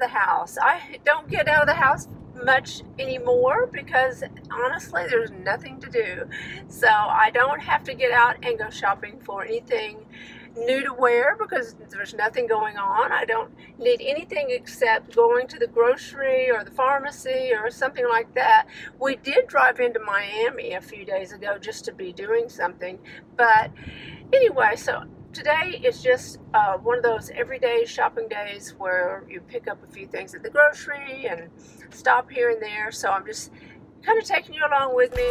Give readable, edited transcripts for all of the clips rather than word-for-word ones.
the house. I don't get out of the house much anymore because honestly there's nothing to do. So I don't have to get out and go shopping for anything new to wear because there's nothing going on. I don't need anything except going to the grocery or the pharmacy or something like that. We did drive into Miami a few days ago just to be doing something, but anyway, so today is just one of those everyday shopping days where you pick up a few things at the grocery and stop here and there. So I'm just kind of taking you along with me.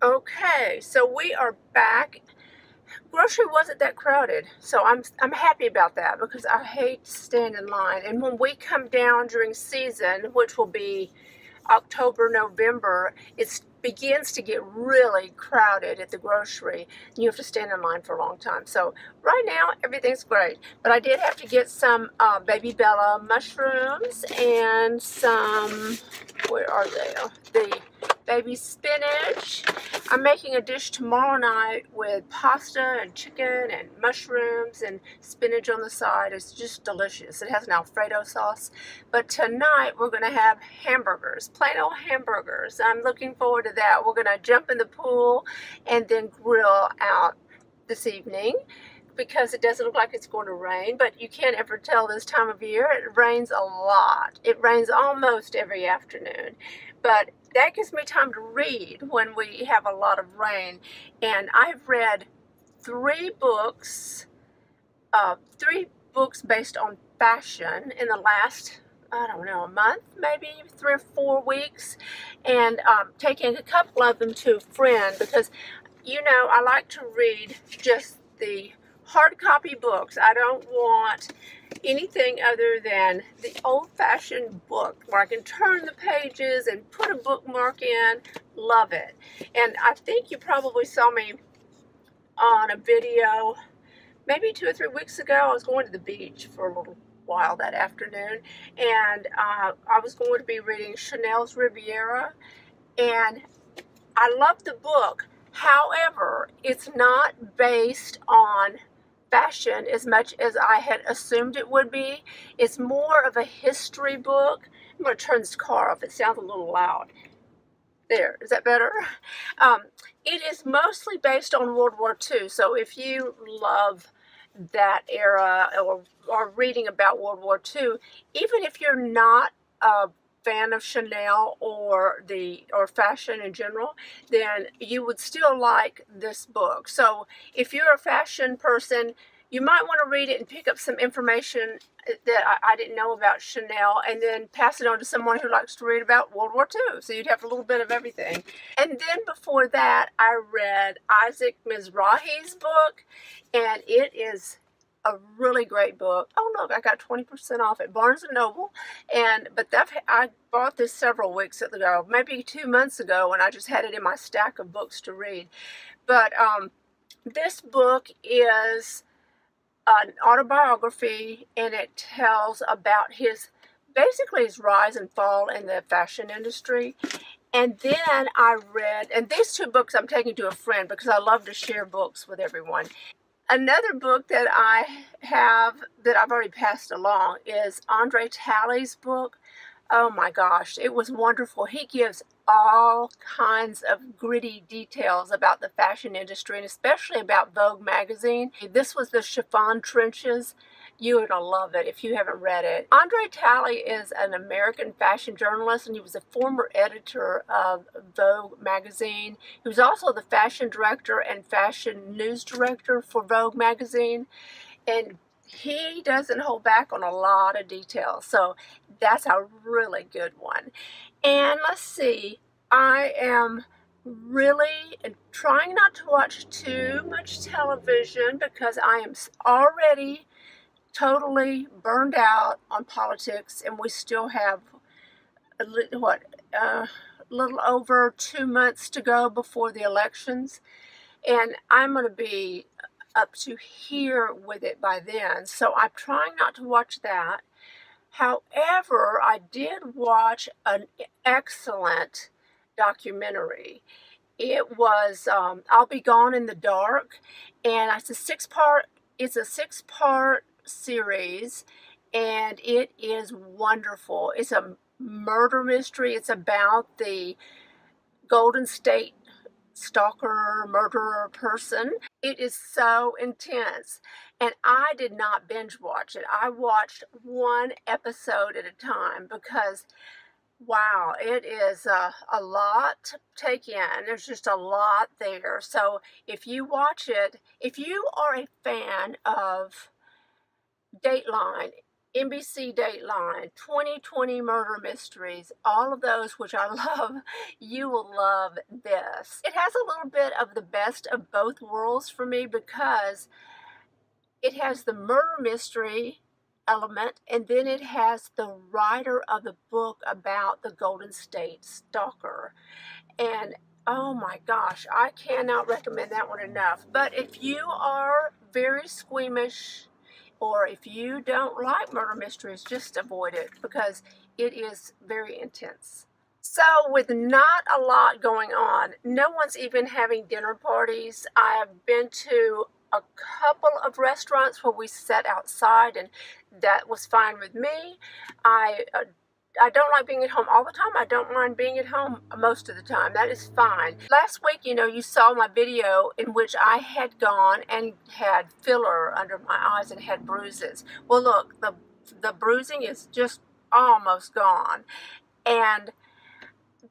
Okay, so we are back. Grocery wasn't that crowded, so I'm happy about that because I hate to stand in line. And when we come down during season, which will be October, November, it begins to get really crowded at the grocery. You have to stand in line for a long time. So right now, everything's great. But I did have to get some Baby Bella mushrooms and some, where are they? The baby spinach. I'm making a dish tomorrow night with pasta and chicken and mushrooms and spinach on the side. It's just delicious. It has an Alfredo sauce. But tonight we're going to have hamburgers, plain old hamburgers. I'm looking forward to that. We're going to jump in the pool and then grill out this evening because it doesn't look like it's going to rain, but you can't ever tell this time of year. It rains a lot. It rains almost every afternoon. But that gives me time to read when we have a lot of rain. And I've read three books based on fashion in the last, I don't know, a month, maybe 3 or 4 weeks. And taking a couple of them to a friend because, you know, I like to read just the hard copy books. I don't want anything other than the old-fashioned book where I can turn the pages and put a bookmark in. Love it. And I think you probably saw me on a video maybe 2 or 3 weeks ago. I was going to the beach for a little while that afternoon, and I was going to be reading Chanel's Riviera, and I love the book. However, it's not based on fashion as much as I had assumed it would be. It's more of a history book. I'm going to turn this car off. It sounds a little loud. There, is that better? It is mostly based on World War II. So if you love that era or are reading about World War II, even if you're not a fan of Chanel or fashion in general, then you would still like this book. So if you're a fashion person, you might want to read it and pick up some information that I didn't know about Chanel, and then pass it on to someone who likes to read about World War II. So you'd have a little bit of everything. And then before that, I read Isaac Mizrahi's book, and it is a really great book. Oh look, I got 20% off at Barnes & Noble, but I bought this several weeks ago, maybe 2 months ago, and I just had it in my stack of books to read. But this book is an autobiography, and it tells about basically his rise and fall in the fashion industry. And then I read, and these 2 books I'm taking to a friend because I love to share books with everyone. Another book that I have that I've already passed along is Andre Talley's book. Oh my gosh, it was wonderful. He gives all kinds of gritty details about the fashion industry and especially about Vogue magazine. This was the Chiffon Trenches. You're going to love it if you haven't read it. Andre Talley is an American fashion journalist, and he was a former editor of Vogue magazine. He was also the fashion director and fashion news director for Vogue magazine. And he doesn't hold back on a lot of details. So that's a really good one. And let's see, I am really trying not to watch too much television because I am already totally burned out on politics, and we still have a little over 2 months to go before the elections, and I'm going to be up to here with it by then, so I'm trying not to watch that. However, I did watch an excellent documentary. It was I'll Be Gone in the Dark, and it's a six-part series, and it is wonderful. It's a murder mystery. It's about the Golden State stalker, murderer person. It is so intense, and I did not binge watch it. I watched one episode at a time because, wow, it is a lot to take in. There's just a lot there. So if you watch it, if you are a fan of Dateline, NBC Dateline, 2020 Murder Mysteries, all of those which I love, you will love this. It has a little bit of the best of both worlds for me because it has the murder mystery element, and then it has the writer of the book about the Golden State Stalker. And oh my gosh, I cannot recommend that one enough. But if you are very squeamish, or if you don't like murder mysteries, just avoid it because it is very intense. So with not a lot going on, no one's even having dinner parties. I have been to a couple of restaurants where we sat outside, and that was fine with me. I don't like being at home all the time. I don't mind being at home most of the time. That is fine. Last week, you saw my video in which I had gone and had filler under my eyes and had bruises. Well, look, the bruising is just almost gone. And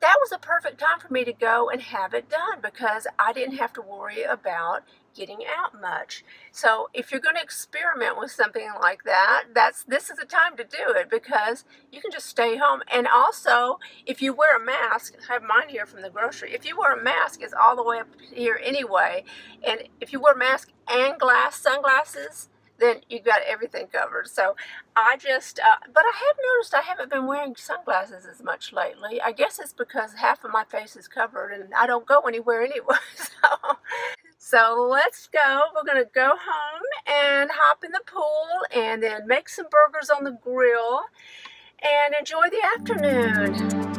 that was a perfect time for me to go and have it done because I didn't have to worry about getting out much. So if you're going to experiment with something like that, this is the time to do it because you can just stay home. And also, if you wear a mask, I have mine here from the grocery. If you wear a mask, it's all the way up here anyway. And if you wear a mask and sunglasses, then you got everything covered. So I just, but I have noticed I haven't been wearing sunglasses as much lately. I guess it's because half of my face is covered and I don't go anywhere anyway. So let's go. We're going to go home and hop in the pool and then make some burgers on the grill and enjoy the afternoon.